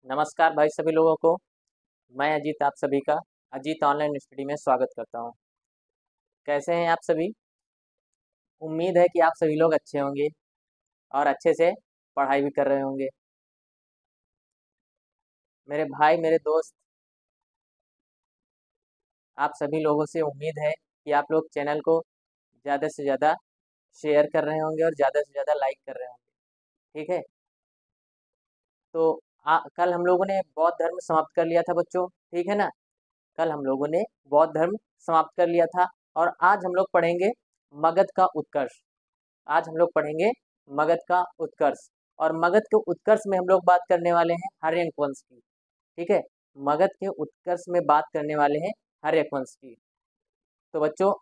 नमस्कार भाई सभी लोगों को। मैं अजीत आप सभी का अजीत ऑनलाइन स्टडी में स्वागत करता हूं। कैसे हैं आप सभी? उम्मीद है कि आप सभी लोग अच्छे होंगे और अच्छे से पढ़ाई भी कर रहे होंगे। मेरे भाई मेरे दोस्त, आप सभी लोगों से उम्मीद है कि आप लोग चैनल को ज़्यादा से ज़्यादा शेयर कर रहे होंगे और ज़्यादा से ज़्यादा लाइक कर रहे होंगे। ठीक है, तो कल हम लोगों ने बौद्ध धर्म समाप्त कर लिया था बच्चों। ठीक है ना, कल हम लोगों ने बौद्ध धर्म समाप्त कर लिया था और आज हम लोग पढ़ेंगे मगध का उत्कर्ष। आज हम लोग पढ़ेंगे मगध का उत्कर्ष और मगध के उत्कर्ष में हम लोग बात करने वाले हैं हर्यंक वंश की। ठीक है, मगध के उत्कर्ष में बात करने वाले हैं हर्यक वंश की। तो बच्चों,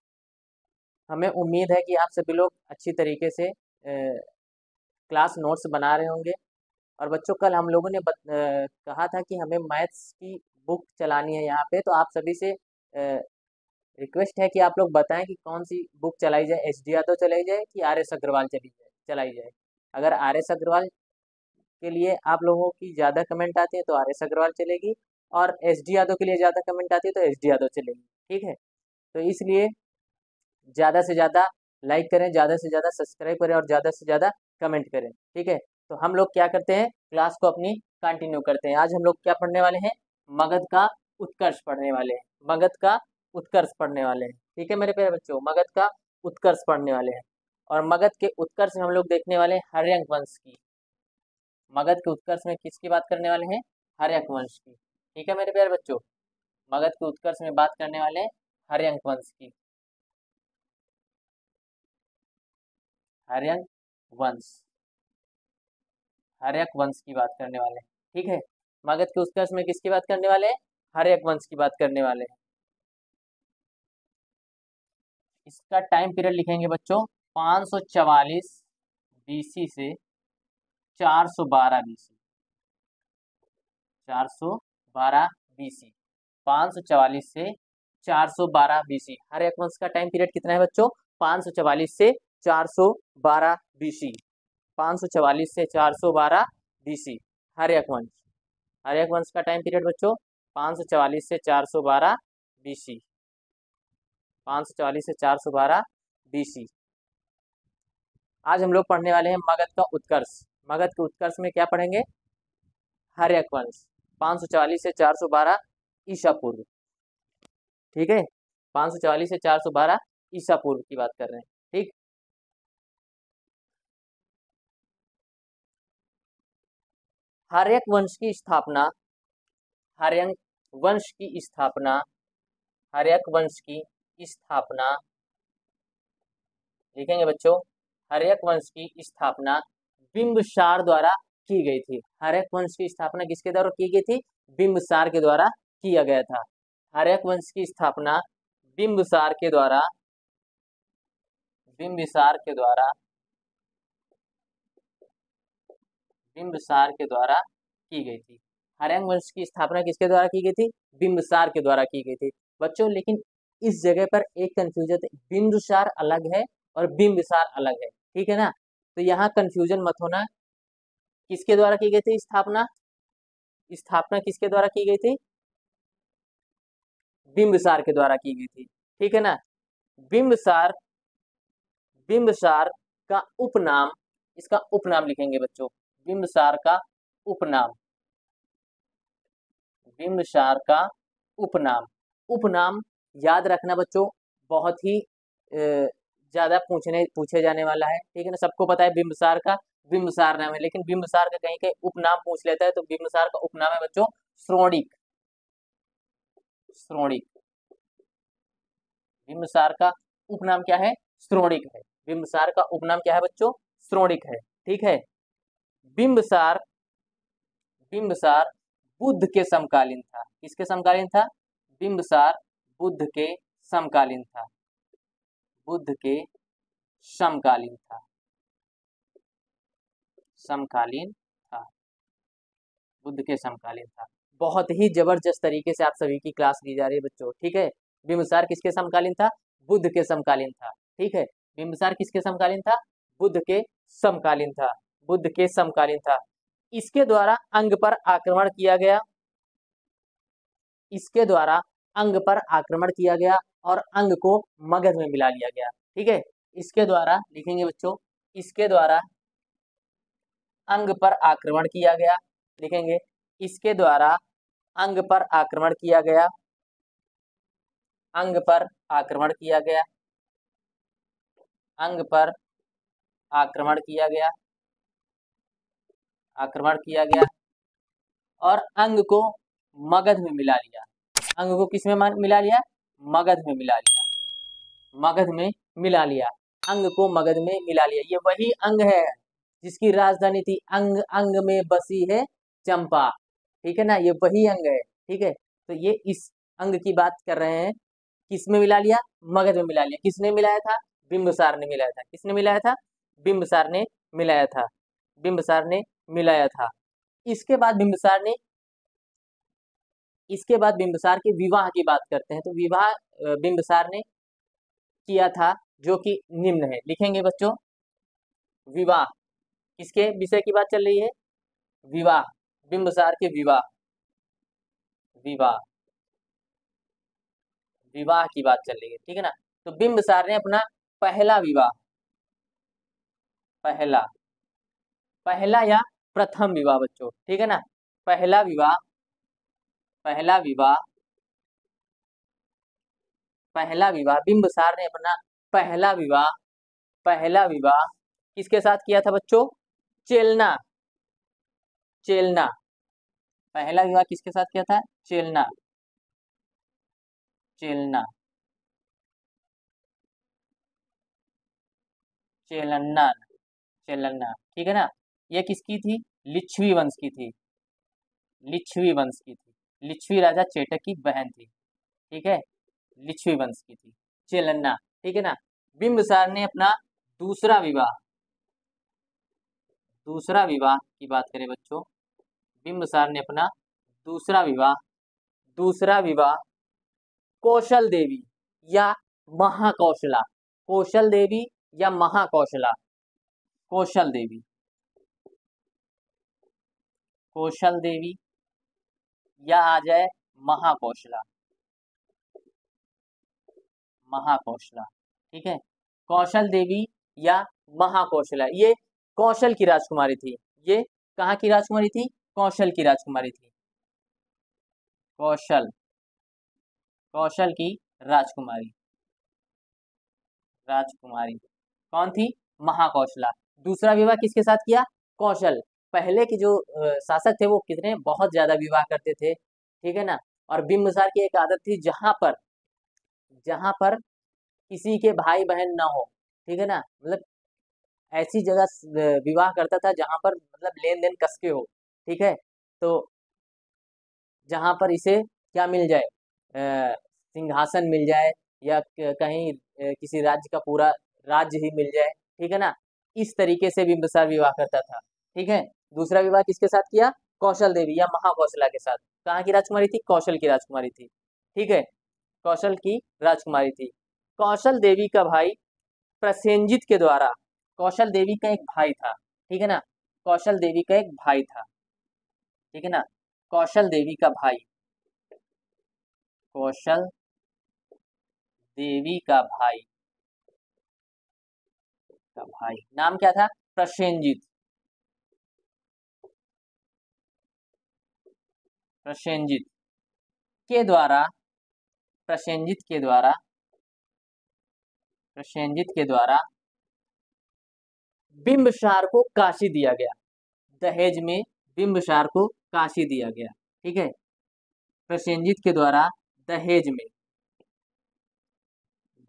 हमें उम्मीद है कि आप सभी लोग अच्छी तरीके से क्लास नोट्स बना रहे होंगे। और बच्चों, कल हम लोगों ने कहा था कि हमें मैथ्स की बुक चलानी है यहाँ पे, तो आप सभी से रिक्वेस्ट है कि आप लोग बताएं कि कौन सी बुक चलाई जाए, एच डी यादव चलाई जाए कि आर एस अग्रवाल चलाई जाए। अगर आर एस अग्रवाल के लिए आप लोगों की ज़्यादा कमेंट आती है तो आर एस अग्रवाल चलेगी, और एस डी यादव के लिए ज़्यादा कमेंट आती है तो एस डी यादव चलेगी। ठीक है, तो इसलिए ज़्यादा से ज़्यादा लाइक करें, ज़्यादा से ज़्यादा सब्सक्राइब करें और ज़्यादा से ज़्यादा कमेंट करें। ठीक है, तो हम लोग क्या करते हैं, क्लास को अपनी कंटिन्यू करते हैं। आज हम लोग क्या पढ़ने वाले हैं, मगध का उत्कर्ष पढ़ने वाले हैं। मगध का उत्कर्ष पढ़ने वाले हैं। ठीक है मेरे प्यारे बच्चों, मगध का उत्कर्ष पढ़ने वाले हैं। और मगध के उत्कर्ष में हम लोग देखने वाले हैं हर्यंक वंश की। मगध के उत्कर्ष में किसकी बात करने वाले हैं, हर्यंक वंश की। ठीक है मेरे प्यारे बच्चों, मगध के उत्कर्ष में बात करने वाले हैं हर्यंक वंश की। हर्यंक वंश, हर्यक वंश की बात करने वाले हैं। ठीक है, मगध के उत्कर्ष में किसकी बात करने वाले हैं, हर्यक वंश की बात करने वाले हैं। इसका टाइम पीरियड लिखेंगे बच्चों 544 बीसी से 412 बीसी। 412 बीसी, 544 से 412 बीसी। हर्यक वंश का टाइम पीरियड कितना है बच्चों, 544 से 412 बीसी। 544 से 412 बीसी हर्यक वंश। हर्यक वंश का टाइम पीरियड बच्चों 544 से 412 बीसी। 544 से 412 बीसी। आज हम लोग पढ़ने वाले हैं मगध का उत्कर्ष। मगध के उत्कर्ष में क्या पढ़ेंगे, हर्यक वंश, 544 से 412 ईसा पूर्व। ठीक है, 544 से 412 ईसा पूर्व की बात कर रहे हैं। ठीक, हर्यक वंश की स्थापना, हर्यक वंश की स्थापना, हर्यक वंश की स्थापना लिखेंगे बच्चों, हर्यक वंश की स्थापना बिंबिसार द्वारा की गई थी। हर्यक वंश की स्थापना किसके द्वारा की गई थी, बिंबिसार के द्वारा किया गया था। हर्यक वंश की स्थापना बिंबिसार के द्वारा, बिंबिसार के द्वारा, बिंबिसार के द्वारा की गई थी। हर्यक वंश की स्थापना किसके द्वारा की गई थी, बिंबिसार के द्वारा की गई थी। बच्चों लेकिन इस जगह पर एक कंफ्यूजन है, बिंदुसार अलग है और बिंबिसार अलग है। ठीक है ना, तो यहाँ कंफ्यूजन मत होना। किसके द्वारा की गई थी स्थापना, स्थापना किसके द्वारा की गई थी, बिंबिसार के द्वारा की गई थी। ठीक है ना, बिंबिसार, बिंबिसार का उपनाम, इसका उपनाम लिखेंगे बच्चों, बिंबिसार का उपनाम, बिंबिसार का उपनाम। उपनाम याद रखना बच्चों, बहुत ही ज्यादा पूछे जाने वाला है। ठीक है ना, सबको पता है बिंबिसार का बिंबिसार नाम है, लेकिन बिंबिसार का कहीं कहीं उपनाम पूछ लेता है, तो बिंबिसार का उपनाम है बच्चों श्रोणिक। श्रोणिक, बिंबिसार का उपनाम क्या है, श्रोणिक है। बिंबिसार का उपनाम क्या है बच्चों, श्रोणिक है। ठीक है, बिंबिसार, बिंबिसार बुद्ध के समकालीन था। किसके समकालीन था, बिंबिसार बुद्ध के समकालीन था, बुद्ध के समकालीन था, समकालीन था, बुद्ध के समकालीन था। बहुत ही जबरदस्त तरीके से आप सभी की क्लास ली जा रही है बच्चों। ठीक है, बिंबिसार किसके समकालीन था, बुद्ध के समकालीन था। ठीक है, बिंबिसार किसके समकालीन था, बुद्ध के समकालीन था, बुद्ध के समकालीन था। इसके द्वारा अंग पर आक्रमण किया गया, इसके द्वारा अंग पर आक्रमण किया गया और अंग को मगध में मिला लिया गया। ठीक है, इसके द्वारा लिखेंगे बच्चों, इसके द्वारा अंग पर आक्रमण किया गया, लिखेंगे इसके द्वारा अंग पर आक्रमण किया गया, अंग पर आक्रमण किया गया, अंग पर आक्रमण किया गया, आक्रमण किया गया और अंग को मगध में मिला लिया। अंग को किस में मिला लिया? मगध में मिला लिया, मगध में मिला लिया, अंग को मगध में मिला लिया। ये वही अंग है जिसकी राजधानी थी अंग, अंग में बसी है चंपा। ठीक है ना, ये वही अंग है। ठीक है, तो ये इस अंग की बात कर रहे हैं। किस में मिला लिया? मगध में मिला लिया। किसने मिलाया था? बिंबिसार ने मिलाया था। किसने मिलाया था? बिंबिसार ने मिलाया था, बिंबिसार ने मिलाया था। इसके बाद बिंबिसार ने, इसके बाद बिंबिसार के विवाह की बात करते हैं। तो विवाह बिंबिसार ने किया था जो कि निम्न है, लिखेंगे बच्चों विवाह। किसके विषय की बात चल रही है? विवाह, बिंबिसार के विवाह, विवाह, विवाह की बात चल रही है। ठीक है ना, तो बिंबिसार ने अपना पहला विवाह, पहला, पहला या प्रथम विवाह बच्चों, ठीक है ना, पहला विवाह, पहला विवाह, पहला विवाह, बिंबिसार ने अपना पहला विवाह, पहला विवाह किसके साथ किया था बच्चों? चेलना, चेलना, पहला विवाह किसके साथ किया था? चेलना, चेलना, चेलन्ना, चेलन्ना। ठीक है ना, ये किसकी थी? लिच्छवी वंश की थी, लिच्छवी वंश की थी। लिच्छवी राजा चेटक की बहन थी। ठीक है, लिच्छवी वंश की थी चेलन्ना। ठीक है ना, बिंबिसार ने अपना दूसरा विवाह, दूसरा विवाह की बात करें बच्चों, बिंबिसार ने अपना दूसरा विवाह, दूसरा विवाह कौशल देवी या महाकौशला, कौशल देवी या महाकौशला, कौशल देवी, कौशल देवी या आ जाए महाकौशला, महाकौशला। ठीक है, कौशल देवी या महाकौशला, ये कौशल की राजकुमारी थी। ये कहाँ की राजकुमारी थी? कौशल की राजकुमारी थी, कौशल, कौशल की राजकुमारी, राजकुमारी कौन थी? महाकौशला। दूसरा विवाह किसके साथ किया? कौशल। पहले के जो शासक थे वो कितने बहुत ज्यादा विवाह करते थे। ठीक है ना, और बिंबिसार की एक आदत थी जहां पर, जहां पर किसी के भाई बहन ना हो, ठीक है ना, मतलब ऐसी जगह विवाह करता था जहां पर मतलब लेन देन कसके हो। ठीक है, तो जहां पर इसे क्या मिल जाए, सिंहासन मिल जाए या कहीं किसी राज्य का पूरा राज्य ही मिल जाए। ठीक है ना, इस तरीके से बिंबिसार विवाह करता था। ठीक है, दूसरा विवाह किसके साथ किया? कौशल देवी या महाकौशला के साथ। कहाँ की राजकुमारी थी? कौशल की राजकुमारी थी। ठीक है, कौशल की राजकुमारी थी। कौशल देवी का भाई प्रसेनजित के द्वारा, कौशल देवी का एक भाई था। ठीक है ना, कौशल देवी का एक भाई था। ठीक है ना, कौशल देवी का भाई, कौशल देवी का भाई, का भाई नाम क्या था? प्रसेनजित, प्रसेनजित के द्वारा, प्रसेनजित के द्वारा, प्रसेनजित के द्वारा बिंबिसार को काशी दिया गया। दहेज में बिंबिसार को काशी दिया गया। ठीक है, प्रसेनजित के द्वारा दहेज में,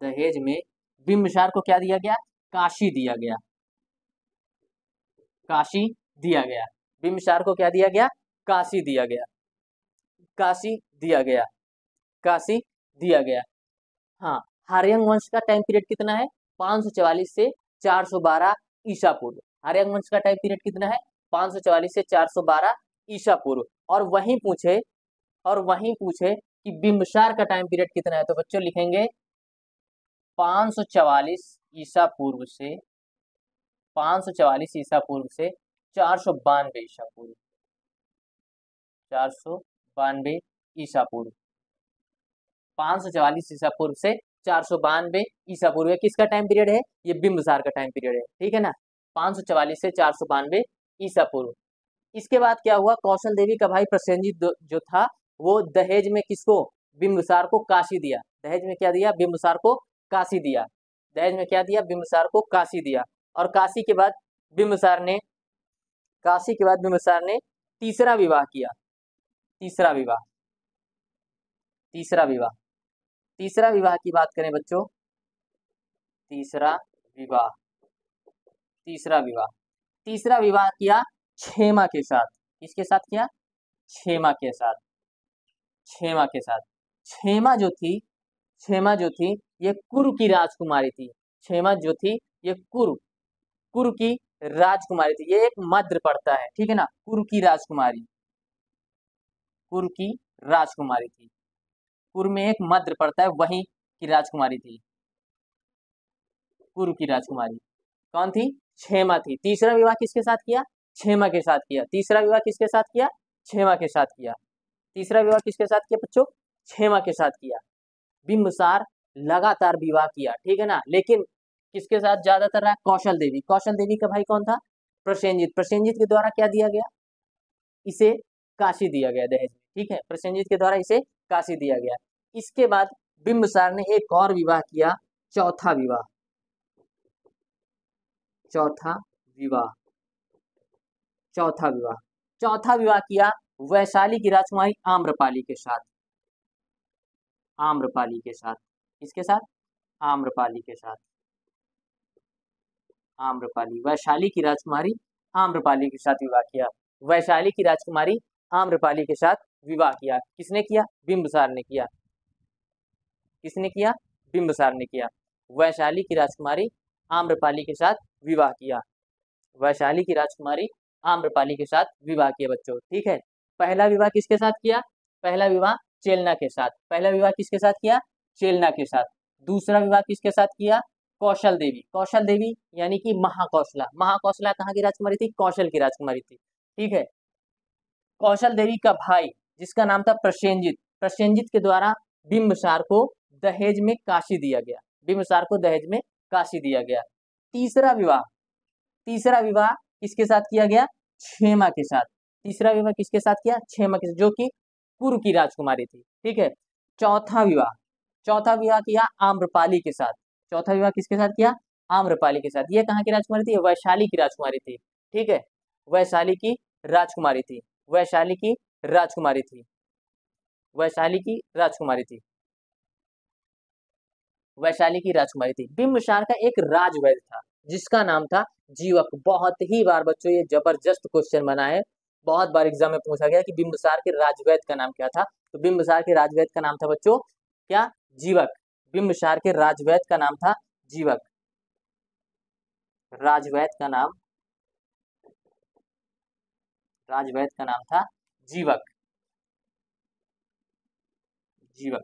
दहेज में बिंबिसार को क्या दिया गया? काशी दिया गया, काशी दिया गया। बिंबिसार को क्या दिया गया? काशी दिया गया, काशी दिया गया, काशी दिया गया। हाँ, हार्यंग वंश का टाइम पीरियड कितना है? 544 से 412 ईसा पूर्व। हार्यंग वंश का टाइम पीरियड कितना है? 544 से 412 ईसा पूर्व। और वहीं पूछे, और वहीं पूछे कि बिंबिसार का टाइम पीरियड कितना है, तो बच्चों लिखेंगे 544 ईसा पूर्व से, 544 ईसा पूर्व से 492 ईसा पूर्व, 492 ईसा पूर्व, 544 ईसा पूर्व से 492 ईसा पूर्व किसका टाइम पीरियड है? ये बिंबिसार का टाइम पीरियड है, ठीक है ना। 544 से 492 ईसा पूर्व। इसके बाद क्या हुआ, कौशल देवी का भाई प्रसेनजीत जो था वो दहेज में किसको, बिंबिसार को काशी दिया। दहेज में क्या दिया, बिंबिसार को काशी दिया। दहेज में क्या दिया, बिंबिसार को काशी दिया। और काशी के बाद बिंबिसार ने, काशी के बाद बिंबिसार ने तीसरा विवाह किया। तीसरा विवाह, तीसरा विवाह, तीसरा विवाह की बात करें बच्चों, तीसरा विवाह, तीसरा विवाह, तीसरा विवाह किया क्षेमा के साथ। किसके साथ किया? क्षेमा के साथ, क्षेमा के साथ। क्षेमा जो थी, क्षेमा जो थी ये कुरु की राजकुमारी थी। क्षेमा जो थी ये कुरु, कुरु की राजकुमारी थी। ये एक मध्य पड़ता है, ठीक है ना, कुरु की राजकुमारी, कुरु की राजकुमारी थी। कुरु में एक मध्य पड़ता है, वहीं की राजकुमारी थी, कुरु की राजकुमारी कौन थी? क्षेमा थी। तीसरा विवाह किसके साथ किया? क्षेमा के साथ किया। तीसरा विवाह किसके साथ किया? क्षेमा के साथ किया। तीसरा विवाह किसके साथ किया बच्चों? क्षेमा के साथ किया। बिंबिसार लगातार विवाह किया, ठीक है ना, लेकिन किसके साथ ज्यादातर रहा? कौशल देवी। कौशल देवी का भाई कौन था? प्रसेनजीत। प्रसेनजीत के द्वारा क्या दिया गया? इसे काशी दिया गया दहेज में, ठीक है, प्रसेनजीत के द्वारा इसे काशी दिया गया। इसके बाद बिंबिसार ने एक और विवाह किया, चौथा विवाह, चौथा विवाह, चौथा विवाह, चौथा विवाह किया वैशाली की राजकुमारी आम्रपाली के साथ। आम्रपाली के साथ, किसके साथ? आम्रपाली के साथ, आम्रपाली, वैशाली की राजकुमारी आम्रपाली के साथ विवाह किया। वैशाली की राजकुमारी आम्रपाली के साथ विवाह किया। किसने किया? बिंबिसार ने किया। किसने किया? बिंबिसार ने किया। वैशाली की राजकुमारी आम्रपाली के साथ विवाह किया। वैशाली की राजकुमारी आम्रपाली के साथ विवाह किया बच्चों, ठीक है। पहला विवाह किसके साथ किया? पहला विवाह चेलना के साथ। पहला विवाह किसके साथ किया? चेलना के साथ। दूसरा विवाह किसके साथ किया? कौशल देवी। कौशल देवी यानी कि महाकौशला। महाकौशला कहाँ की राजकुमारी थी? कौशल की राजकुमारी थी, ठीक है। कौशल देवी का भाई जिसका नाम था प्रसेनजीत, प्रसेनजीत के द्वारा बिंबिसार को दहेज में काशी दिया गया। बिंबिसार को दहेज में काशी दिया गया। तीसरा विवाह, तीसरा विवाह किसके साथ किया गया? क्षेमा के साथ। तीसरा विवाह किसके साथ किया? क्षेमा के साथ, जो कि कुरु की राजकुमारी थी, ठीक है। चौथा विवाह, चौथा विवाह किया आम्रपाली के साथ। चौथा विवाह किसके साथ किया? आम्रपाली के साथ। ये कहाँ की राजकुमारी थी? वैशाली की राजकुमारी थी, ठीक है, वैशाली की राजकुमारी थी, वैशाली की राजकुमारी थी, वैशाली की राजकुमारी थी, वैशाली की राजकुमारी थी। बिंबिसार का एक राजवैद्य था जिसका नाम था जीवक। बहुत ही बार बच्चों ये जबरदस्त क्वेश्चन बना है, बहुत बार एग्जाम में पूछा गया कि बिंबिसार के राजवैद्य का नाम क्या था। तो बिंबिसार के राजवैद्य का नाम था बच्चों क्या? जीवक। बिंबिसार के राजवैद्य का नाम था जीवक। राजवैद्य का नाम, राजवैद्य का नाम था जीवक। जीवक,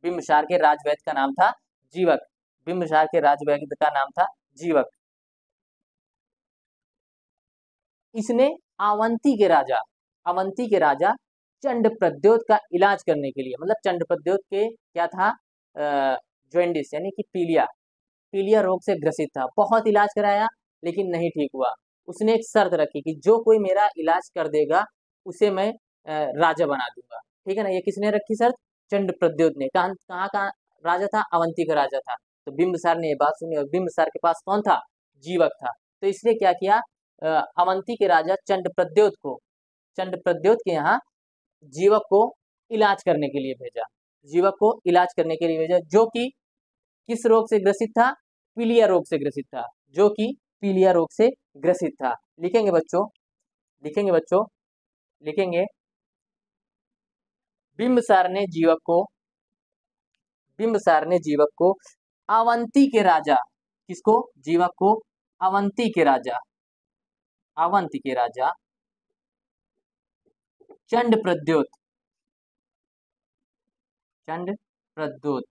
बिंबिसार के राजवैद्य का नाम था जीवक। बिंबिसार के राजवैद्य का नाम था जीवक। इसने अवंती के राजा, अवंती के राजा चंडप्रद्योत का इलाज करने के लिए, मतलब चंडप्रद्योत के क्या था, जॉन्डिस यानी कि पीलिया, पीलिया रोग से ग्रसित था। बहुत इलाज कराया लेकिन नहीं ठीक हुआ। उसने एक शर्त रखी कि जो कोई मेरा इलाज कर देगा उसे मैं राजा बना दूंगा, ठीक है ना। ये किसने रखी शर्त? चंडप्रद्योत ने। कहाँ कहाँ का राजा था? अवंती का राजा था। तो बिंबिसार ने ये बात सुनी और बिंबिसार के पास कौन था? जीवक था। तो इसने क्या किया, अवंती के राजा चंडप्रद्योत को, चंडप्रद्योत के यहाँ जीवक को इलाज करने के लिए भेजा। जीवक को इलाज करने के लिए भेजा, जो कि किस रोग से ग्रसित था? पीलिया रोग से ग्रसित था, जो कि पीलिया रोग से ग्रसित था। लिखेंगे बच्चों, लिखेंगे बच्चों, लिखेंगे बिंबिसार ने जीवक को, बिंबिसार ने जीवक को अवंती के राजा, किसको? जीवक को अवंती के राजा, अवंती के राजा चंडप्रद्योत, चंडप्रद्योत,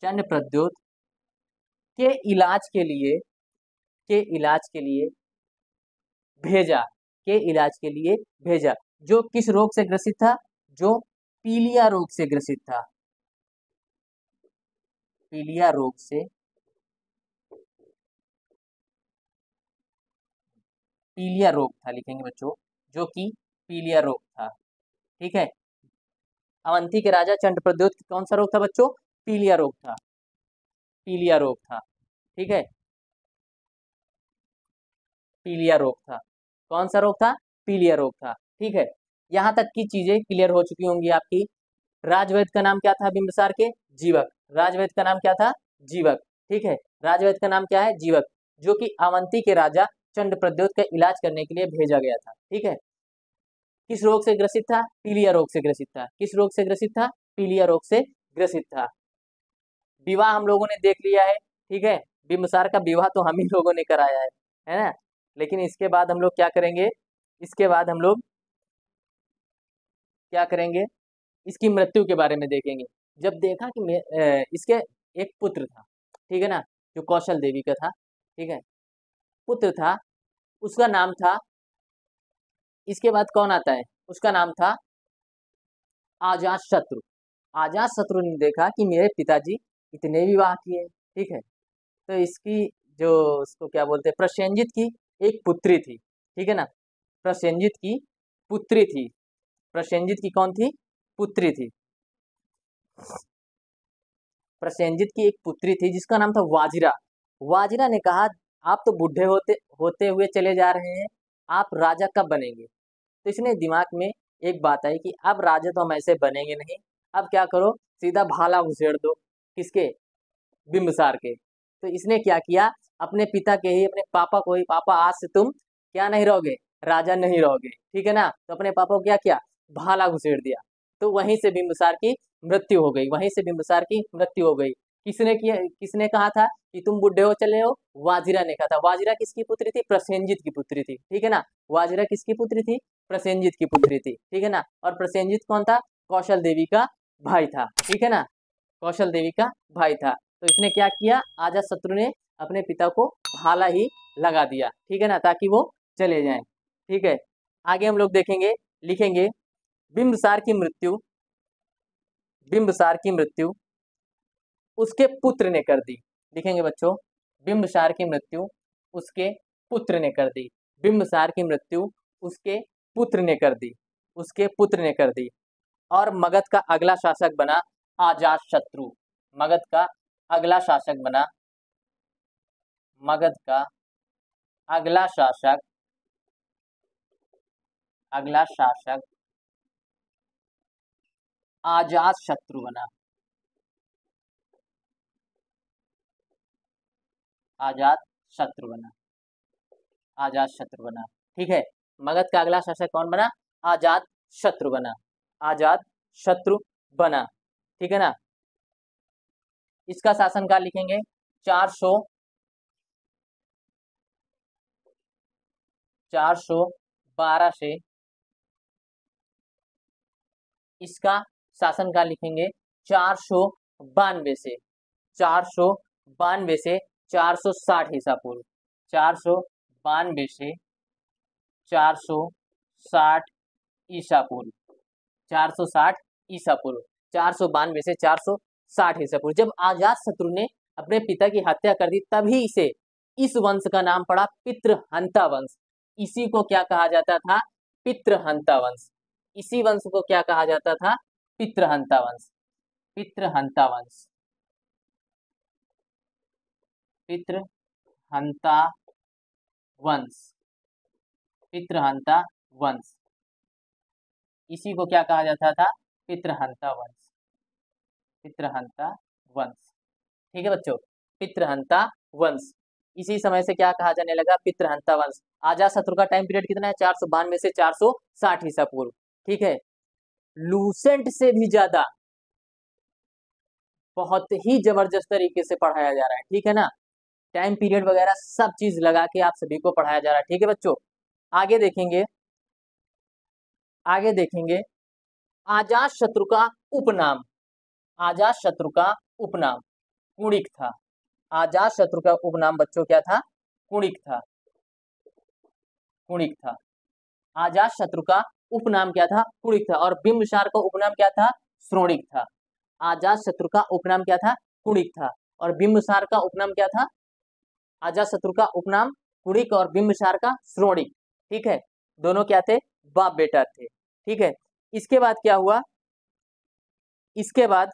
चंडप्रद्योत के इलाज के लिए, के इलाज के लिए भेजा, के इलाज के लिए भेजा, जो किस रोग से ग्रसित था, जो पीलिया रोग से ग्रसित था, पीलिया रोग से, पीलिया रोग था लिखेंगे बच्चों, जो कि पीलिया रोग था। ठीक है, अवंती के राजा चंद्रप्रद्योत कौन सा रोग था बच्चों, पीलिया रोग था, पीलिया रोग था। ठीक है, पीलिया रोग था, कौन सा रोग था, पीलिया रोग था। ठीक है, यहाँ तक की चीजें क्लियर हो चुकी होंगी आपकी। राजवैद्य का नाम क्या था बिंबिसार के, जीवक, राजवैद्य का नाम क्या था, जीवक। ठीक है, राजवैद्य का नाम क्या है, जीवक, जो कि अवंती के राजा चंद्रप्रद्योत का इलाज करने के लिए भेजा गया था। ठीक है, किस रोग से ग्रसित था, पीलिया रोग से ग्रसित था, किस रोग से ग्रसित था, पीलिया रोग से ग्रसित था। विवाह हम लोगों ने देख लिया है। ठीक है, बिंबिसार का विवाह तो हम ही लोगों ने कराया है ना। लेकिन इसके बाद हम लोग क्या करेंगे, इसके बाद हम लोग क्या करेंगे, इसकी मृत्यु के बारे में देखेंगे। जब देखा कि इसके एक पुत्र था, ठीक है ना, जो कौशल देवी का था। ठीक है, पुत्र था, उसका नाम था, इसके बाद कौन आता है, उसका नाम था अजात शत्रु। अजात शत्रु ने देखा कि मेरे पिताजी इतने विवाह किए, ठीक है, तो इसकी जो उसको क्या बोलते हैं, प्रसेनजित की एक पुत्री थी। ठीक है ना, प्रसेनजित की पुत्री थी, प्रसेनजित की कौन थी, पुत्री थी, प्रसेनजित की एक पुत्री थी जिसका नाम था वाजिरा। वाजिरा ने कहा आप तो बूढ़े होते होते हुए चले जा रहे हैं, आप राजा कब बनेंगे। तो इसने दिमाग में एक बात आई कि अब राजा तो हम ऐसे बनेंगे नहीं, अब क्या करो, सीधा भाला घुसेड़ दो, किसके, बिंबिसार के। तो इसने क्या किया, अपने पिता के ही, अपने पापा को ही, पापा आज से तुम क्या नहीं रहोगे, राजा नहीं रहोगे। ठीक है ना, तो अपने पापा को क्या किया, भाला घुसेड़ दिया। तो वहीं से बिंबिसार की मृत्यु हो गई, वहीं से बिंबिसार की मृत्यु हो गई। किसने किया, किसने कहा था कि तुम बुढ़े हो चले हो, वाजिरा ने कहा था। वाजिरा किसकी पुत्री थी, प्रसेनजित की पुत्री थी। ठीक है ना, वाजिरा किसकी पुत्री थी, प्रसेनजित की पुत्री थी। ठीक है ना, और प्रसेनजित कौन था, कौशल देवी का भाई था। ठीक है ना, कौशल देवी का भाई था। तो इसने क्या किया, अजात शत्रु ने अपने पिता को भाला ही लगा दिया। ठीक है ना, ताकि वो चले जाएं। ठीक है, आगे हम लोग देखेंगे, लिखेंगे बिंबिसार की मृत्यु, बिंबिसार की मृत्यु उसके पुत्र ने कर दी। लिखेंगे बच्चों, बिंबिसार की मृत्यु उसके पुत्र ने कर दी, बिंबिसार की मृत्यु उसके पुत्र ने कर दी, उसके पुत्र ने कर दी। और मगध का अगला शासक बना अजात शत्रु, मगध का अगला शासक बना, मगध का अगला शासक, अगला शासक अजात शत्रु बना, अजात शत्रु बना, अजात शत्रु बना। ठीक है, मगध का अगला शासक कौन बना, अजात शत्रु बना, अजात शत्रु बना। ठीक है ना, इसका शासनकाल लिखेंगे 412 से, इसका शासनकाल लिखेंगे 492 से, 492 से 460 ईसा पूर्व, 492 से 460 ईसा पूर्व, 460 ईसा पूर्व, 492 से 460 ईसा पूर्व। जब अजात शत्रु ने अपने पिता की हत्या कर दी, तभी इसे इस वंश का नाम पड़ा पितृहंता वंश। इसी को क्या कहा जाता था, पितृहंता वंश। इसी वंश को क्या कहा जाता था, पितृहंता वंश, पितृहंता वंश, पितृहंता वंश, पितृहंता वंश, इसी को क्या कहा जाता था, पितृहंता वंश, पितृहंता वंश। ठीक है बच्चों, पितृहंता वंश, इसी समय से क्या कहा जाने लगा, पितृहंता वंश। अजात शत्रु का टाइम पीरियड कितना है, 492 से 460 ईसा पूर्व। ठीक है, लूसेंट से भी ज्यादा, बहुत ही जबरदस्त तरीके से पढ़ाया जा रहा है। ठीक है ना, टाइम पीरियड वगैरह सब चीज लगा के आप सभी को पढ़ाया जा रहा है। ठीक है बच्चों, आगे देखेंगे, आगे देखेंगे अजात शत्रु का उपनाम, अजात शत्रु का उपनाम कुणिक था। अजात शत्रु का उपनाम बच्चों क्या था, कुणिक था, कुणिक था। अजातशत्रु का उपनाम क्या था? कुणिक था। और बिंबिसार का उपनाम क्या था? श्रोणिक था। अजातशत्रु का उपनाम क्या था? कुणिक था। और बिंबिसार का उपनाम क्या था? अजातशत्रु का उपनाम कुणिक और बिंबिसार का श्रोणिक। ठीक है, दोनों क्या थे? बाप बेटा थे। ठीक है, इसके बाद क्या हुआ? इसके बाद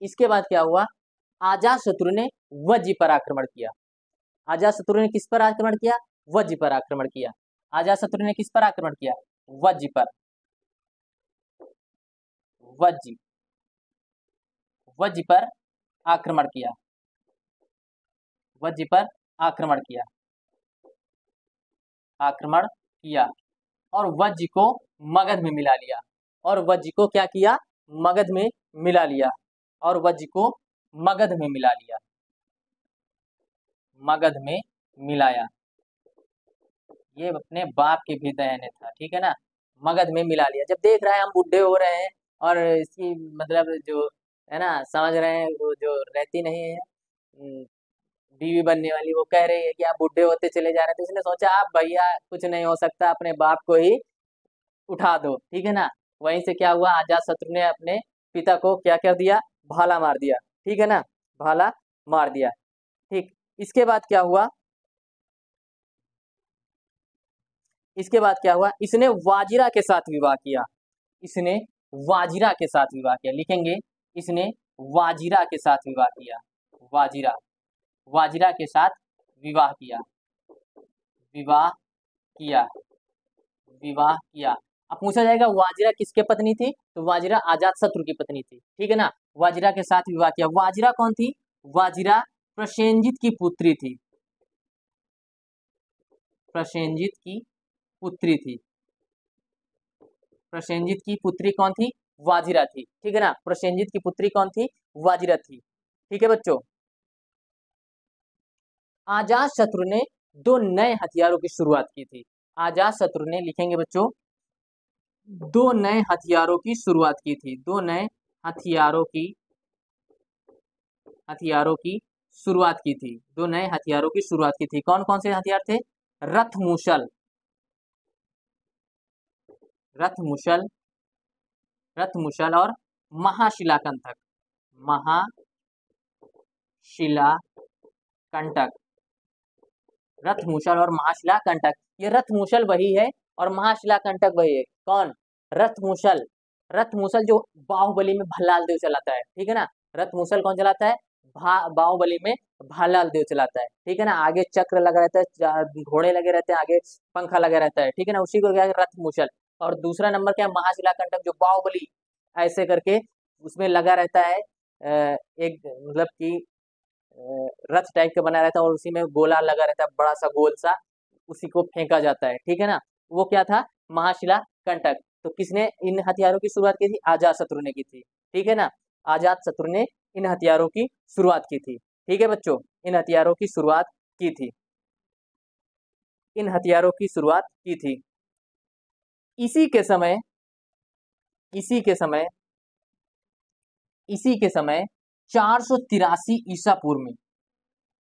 इसके बाद क्या हुआ? अजातशत्रु ने वज्जी पर आक्रमण किया। अजातशत्रु ने किस पर आक्रमण किया? वज्जी पर आक्रमण किया। अजातशत्रु ने किस पर आक्रमण किया? वज्जी पर। वज्जी, वज्जी पर आक्रमण किया। वज्जी पर आक्रमण किया, आक्रमण किया। और वज्जी को मगध में मिला लिया। और वज्जी को क्या किया? मगध में मिला लिया। और वज्जी को मगध में मिला लिया, मगध में मिलाया। ये अपने बाप के भी दयाने था। ठीक है ना, मगध में मिला लिया। जब देख रहा है हम बुढ़े हो रहे हैं और इसकी मतलब जो है ना, समझ रहे हैं, वो जो रहती नहीं है बीवी बनने वाली, वो कह रही है कि आप बुढ़े होते चले जा रहे हैं, तो इसने सोचा आप भैया कुछ नहीं हो सकता, अपने बाप को ही उठा दो। ठीक है ना, वहीं से क्या हुआ? अजातशत्रु ने अपने पिता को क्या कर दिया? भाला मार दिया। ठीक है ना, भाला मार दिया। ठीक, इसके बाद क्या हुआ? इसके बाद क्या हुआ? इसने वाजिरा के साथ विवाह किया। इसने वाजिरा के साथ विवाह किया, लिखेंगे इसने वाजिरा के साथ विवाह किया। वाजिरा, वाजिरा के साथ विवाह किया, विवाह किया, विवाह किया। अब पूछा जाएगा वाजिरा किसके पत्नी थी? तो वाजिरा अजातशत्रु की पत्नी थी। ठीक है ना, वाजिरा के साथ विवाह किया। वाजिरा कौन थी? वाजिरा प्रसेनजित की पुत्री थी। प्रसेनजित की पुत्री थी। प्रसेनजित की पुत्री कौन थी? वाजिरा थी। ठीक है ना, प्रसेनजित की पुत्री कौन थी? वाजिरा थी। ठीक है बच्चों, अजातशत्रु ने दो नए हथियारों की शुरुआत की थी। अजातशत्रु ने, लिखेंगे बच्चों, दो नए हथियारों की शुरुआत की थी। दो नए हथियारों की, हथियारों की शुरुआत की थी। दो नए हथियारों की शुरुआत की थी। कौन कौन से हथियार थे? रथमुशल, रथमुशल, रथमुशल और महाशिलाकंटक, महाशिलाकंटक। रथमुशल और महाशिलाकंटक, ये रथमुशल वही है और महाशिलाकंटक वही है। कौन? रथमुशल, रथमुशल जो बाहुबली में भल्लाल देव चलाता है। ठीक है ना, रथमुशल कौन चलाता है? बाहुबली में भल्लाल देव चलाता है। ठीक है ना, आगे चक्र लगा रहता है, घोड़े लगे रहते हैं, आगे पंखा लगा रहता है। ठीक है ना, उसी को क्या है? रथमुशल। और दूसरा नंबर क्या है? महाशिलाकंटक, जो बाहुबली ऐसे करके उसमें लगा रहता है, एक मतलब कि रथ टाइप का बना रहता है और उसी में गोला लगा रहता है, बड़ा सा गोल सा, उसी को फेंका जाता है। ठीक है ना, वो क्या था? महाशिला कंटक। तो किसने इन हथियारों की शुरुआत की थी? अजातशत्रु ने की थी। ठीक है ना, अजातशत्रु ने इन हथियारों की शुरुआत की थी। ठीक है बच्चों, इन हथियारों की शुरुआत की थी, इन हथियारों की शुरुआत की थी। इसी के समय, इसी के समय, इसी के समय 483 ईसा पूर्व में,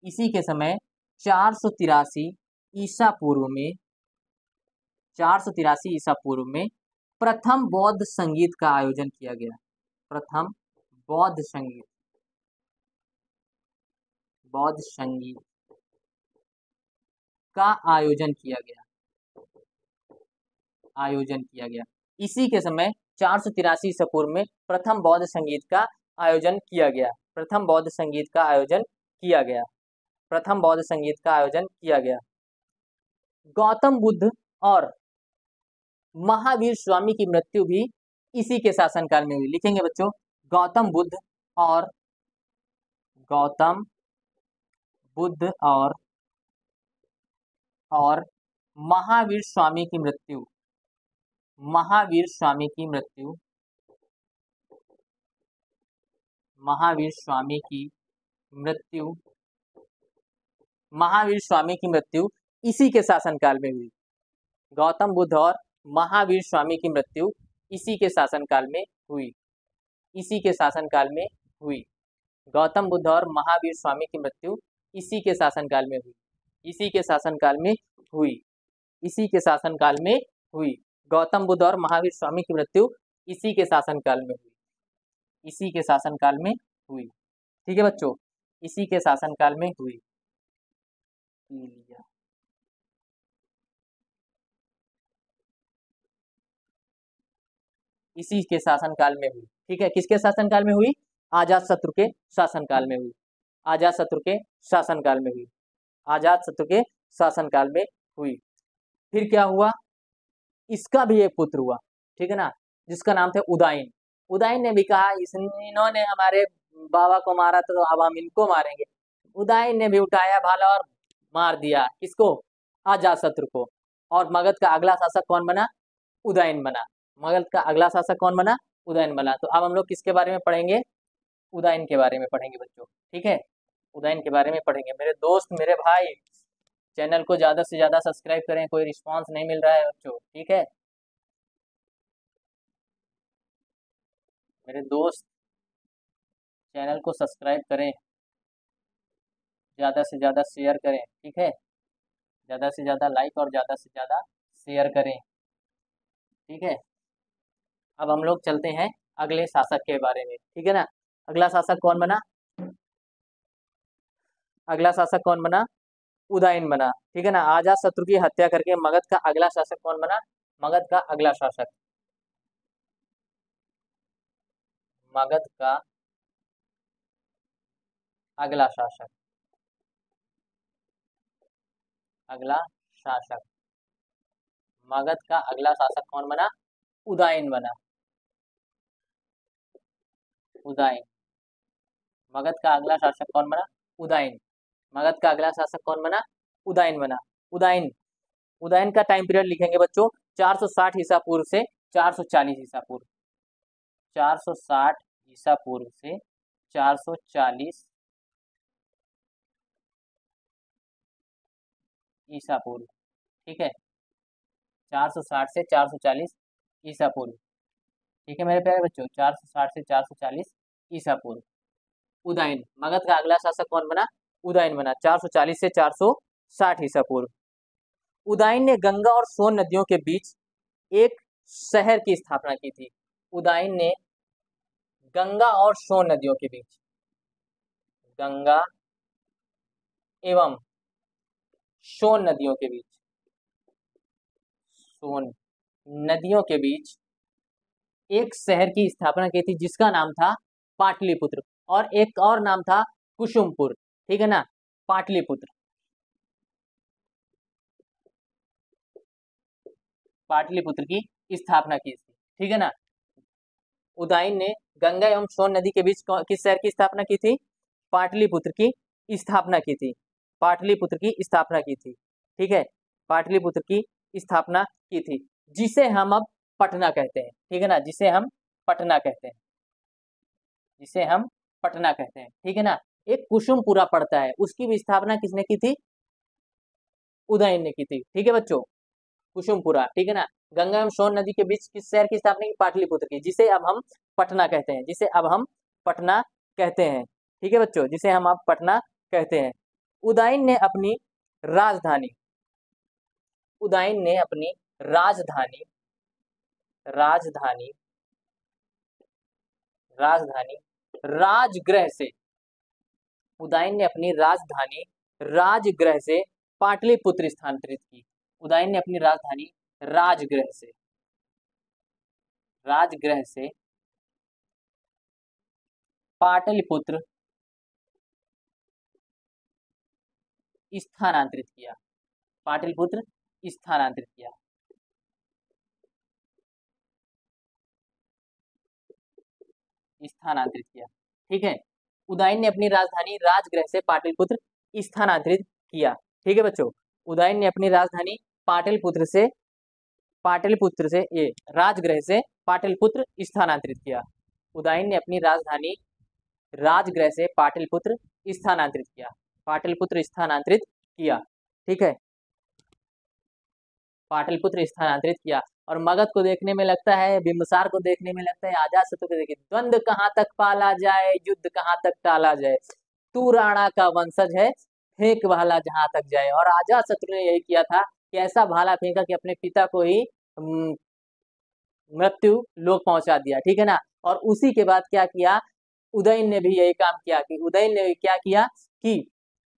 इसी के समय 483 ईसा पूर्व में, 483 ईसा पूर्व में प्रथम बौद्ध संगीत का आयोजन किया गया। प्रथम बौद्ध संगीत, बौद्ध संगीत का आयोजन किया गया, आयोजन किया गया। इसी के समय 483 ईसा पूर्व में प्रथम बौद्ध संगीत का आयोजन किया गया। प्रथम बौद्ध संगीत का आयोजन किया गया। प्रथम बौद्ध संगीत का आयोजन किया गया। गौतम बुद्ध और महावीर स्वामी की मृत्यु भी इसी के शासनकाल में हुई। लिखेंगे बच्चों, गौतम बुद्ध और, गौतम बुद्ध और महावीर स्वामी की मृत्यु, महावीर स्वामी की मृत्यु, महावीर स्वामी की मृत्यु, महावीर स्वामी की मृत्यु इसी के शासनकाल में हुई। गौतम बुद्ध और महावीर स्वामी की मृत्यु इसी के शासनकाल में हुई। इसी के शासनकाल में हुई। गौतम बुद्ध और महावीर स्वामी की मृत्यु इसी के शासनकाल में हुई। इसी के शासनकाल में हुई। इसी के शासनकाल में हुई। गौतम बुद्ध और महावीर स्वामी की मृत्यु इसी के शासनकाल में हुई। इसी के शासनकाल में हुई। ठीक है बच्चों, इसी के शासनकाल में हुई। इसी के शासनकाल में हुई। ठीक है, किसके शासनकाल में हुई? आजाद शत्रु के शासनकाल में हुई। आजाद शत्रु के शासनकाल में हुई। आजाद शत्रु के शासनकाल में हुई। फिर क्या हुआ? इसका भी एक पुत्र हुआ, ठीक है ना, जिसका नाम था उदयन। उदयन ने भी कहा इन्होंने हमारे बाबा को मारा तो अब हम इनको मारेंगे। उदयन ने भी उठाया भाला और मार दिया किसको? आजाद शत्रु को। और मगध का अगला शासक कौन बना? उदयन बना। मगध का अगला शासक कौन बना? उदयन बना। तो अब हम लोग किसके बारे में पढ़ेंगे? उदयन के बारे में पढ़ेंगे बच्चों। ठीक है, उदयन के बारे में पढ़ेंगे। मेरे दोस्त, मेरे भाई, चैनल को ज्यादा से ज्यादा सब्सक्राइब करें। कोई रिस्पांस नहीं मिल रहा है बच्चों, ठीक है मेरे दोस्त, चैनल को सब्सक्राइब करें, ज़्यादा से ज़्यादा शेयर करें। ठीक है, ज़्यादा से ज़्यादा लाइक और ज़्यादा से ज़्यादा शेयर करें। ठीक है, अब हम लोग चलते हैं अगले शासक के बारे में। ठीक है ना, अगला शासक कौन बना? अगला शासक कौन बना? उदयन बना। ठीक है ना, आजाद शत्रु की हत्या करके मगध का अगला शासक कौन बना? मगध का अगला शासक, मगध का अगला शासक, अगला शासक, मगध का अगला शासक कौन बना? उदयन बना। उदयन। मगध का अगला शासक कौन बना? उदयन। मगध का अगला शासक कौन बना? उदयन बना। उदयन। उदयन का टाइम पीरियड लिखेंगे बच्चों 460 ईसा पूर्व से 440 ईसा पूर्व। 460 ईसा पूर्व से 440 ईसा पूर्व। ठीक है, 460 से 440 ईसा पूर्व। ठीक है मेरे प्यारे बच्चों, 460 से 440 ईसा पूर्व। उदयन। मगध का अगला शासक कौन बना? उदयन बना। 440 से 460 ईसा पूर्व। उदयन ने गंगा और सोन नदियों के बीच एक शहर की स्थापना की थी। उदयन ने गंगा और सोन नदियों के बीच, गंगा एवं सोन नदियों के बीच, सोन नदियों के बीच एक शहर की स्थापना की थी जिसका नाम था पाटलिपुत्र, और एक और नाम था कुसुमपुर। ठीक है ना, पाटलिपुत्र। पाटलिपुत्र की स्थापना की थी। ठीक है ना, उदयन ने गंगा एवं सोन नदी के बीच किस शहर की स्थापना की थी? पाटलिपुत्र की स्थापना की थी। पाटलिपुत्र की स्थापना की थी। ठीक है, पाटलिपुत्र की स्थापना की थी, जिसे हम अब पटना कहते हैं। ठीक है ना, जिसे हम पटना कहते हैं, जिसे हम पटना कहते हैं। ठीक है ना, एक कुसुमपुरा पड़ता है, उसकी भी स्थापना किसने की थी? उदयन ने की थी। ठीक है बच्चों, कुसुमपुरा। ठीक है ना, गंगा एवं सोन नदी के बीच किस शहर की स्थापना की? पाटलिपुत्र की, जिसे अब हम पटना कहते हैं, जिसे अब हम पटना कहते हैं। ठीक है बच्चों, जिसे हम अब पटना कहते हैं। उदयन ने अपनी राजधानी, उदयन ने अपनी राजधानी, राजधानी, राजधानी राजगृह से, उदयन ने अपनी राजधानी राजगृह से पाटलिपुत्र स्थानांतरित की। उदयन ने अपनी राजधानी राजगृह से, राजगृह से पाटलिपुत्र स्थानांतरित किया। पाटलिपुत्र स्थानांतरित किया। स्थानांतरित किया। ठीक है, उदयन ने अपनी राजधानी राजगृह से पाटलिपुत्र स्थानांतरित किया। ठीक है बच्चों, उदयन ने अपनी राजधानी पाटलिपुत्र से, पाटलिपुत्र से ये राजगृह से पाटलिपुत्र स्थानांतरित किया। उदयन ने अपनी राजधानी राजगृह से पाटलिपुत्र स्थानांतरित किया। पाटलिपुत्र स्थानांतरित किया। ठीक है, पाटलिपुत्र स्थानांतरित किया। और मगध को देखने में लगता है, बिंबिसार को देखने में लगता है अजातशत्रु को देखिए, द्वंद कहाँ तक पाला जाए, युद्ध कहाँ तक टाला जाए, तू राणा का वंशज है, फेंक भाला जहां तक जाए। और अजातशत्रु ने यही किया था कि ऐसा भाला फेंका कि अपने पिता को ही मृत्यु लोक पहुंचा दिया, ठीक है ना। और उसी के बाद क्या किया, उदयन ने भी यही काम किया कि उदयन ने क्या किया कि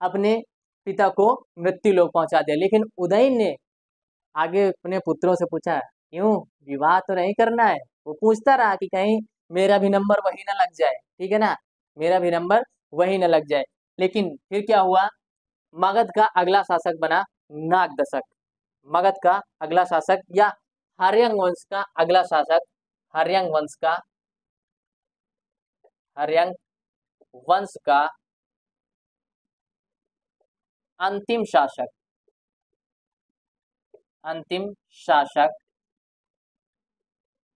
अपने पिता को मृत्यु लोक पहुंचा दिया। लेकिन उदयन ने आगे अपने पुत्रों से पूछा, क्यों विवाह तो नहीं करना है? वो पूछता रहा कि कहीं मेरा भी नंबर वही ना लग जाए, ठीक है ना, मेरा भी नंबर वही ना लग जाए। लेकिन फिर क्या हुआ, मगध का अगला शासक बना नागदशक। मगध का अगला शासक या हर्यंग वंश का अगला शासक, हर्यंग वंश का, हर्यंग वंश का अंतिम शासक, अंतिम शासक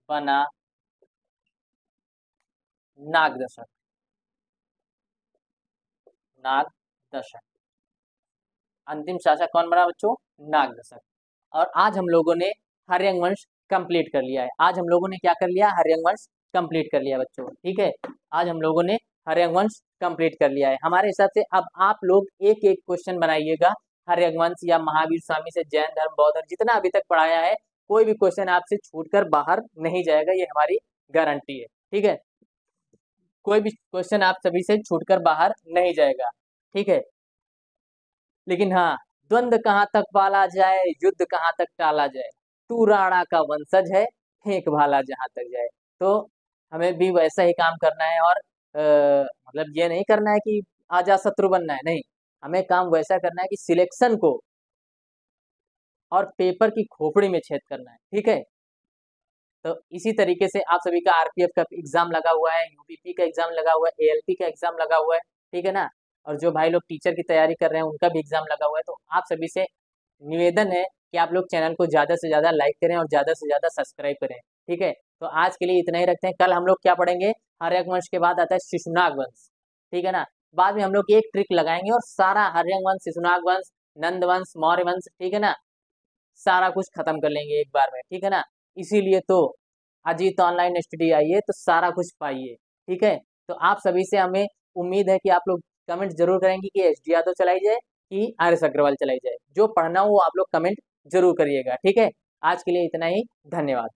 बना नागदशक, नागदशक। अंतिम शासक कौन बना बच्चों? नागदशक। और आज हम लोगों ने हर्यंग वंश कंप्लीट कर लिया है। आज हम लोगों ने क्या कर लिया, हर्यंग वंश कंप्लीट कर लिया बच्चों, ठीक है। आज हम लोगों ने हर्यंग वंश कंप्लीट कर लिया है। हमारे हिसाब से अब आप लोग एक एक क्वेश्चन बनाइएगा हर्यंग वंश या महावीर स्वामी से, जैन धर्म, बौद्ध धर्म, जितना अभी तक पढ़ाया है, कोई भी क्वेश्चन आपसे छूटकर बाहर नहीं जाएगा, ये हमारी गारंटी है, ठीक है। कोई भी क्वेश्चन आप सभी से छूटकर बाहर नहीं जाएगा, ठीक है। लेकिन हाँ, द्वंद कहाँ तक पाला जाए, युद्ध कहाँ तक टाला जाए, तू राणा का वंशज है, फेंक भाला जहां तक जाए। तो हमें भी वैसा ही काम करना है। और मतलब ये नहीं करना है कि अजातशत्रु बनना है, नहीं, हमें काम वैसा करना है कि सिलेक्शन को और पेपर की खोपड़ी में छेद करना है, ठीक है। तो इसी तरीके से आप सभी का आरपीएफ का एग्जाम लगा हुआ है, यूपीपी का एग्जाम लगा हुआ है, एएलपी का एग्जाम लगा हुआ है, ठीक है ना। और जो भाई लोग टीचर की तैयारी कर रहे हैं उनका भी एग्जाम लगा हुआ है। तो आप सभी से निवेदन है कि आप लोग चैनल को ज्यादा से ज्यादा लाइक करें और ज्यादा से ज्यादा सब्सक्राइब करें, ठीक है। तो आज के लिए इतना ही रखते हैं। कल हम लोग क्या पढ़ेंगे, हर्यक वंश के बाद आता है शिशुनाग वंश, ठीक है ना। बाद में हम लोग एक ट्रिक लगाएंगे और सारा हर्यक वंश, शिशुनाग वंश, नंद वंश, मौर्य वंश, ठीक है ना, सारा कुछ खत्म कर लेंगे एक बार में, ठीक है ना। इसीलिए तो अजीत ऑनलाइन स्टडी आइए तो सारा कुछ पाइए, ठीक है। तो आप सभी से हमें उम्मीद है कि आप लोग कमेंट जरूर करेंगे कि एस डी यादव चलाई जाए कि आर एस अग्रवाल चलाई जाए। जो पढ़ना हो वो आप लोग कमेंट जरूर करिएगा, ठीक है। आज के लिए इतना ही, धन्यवाद।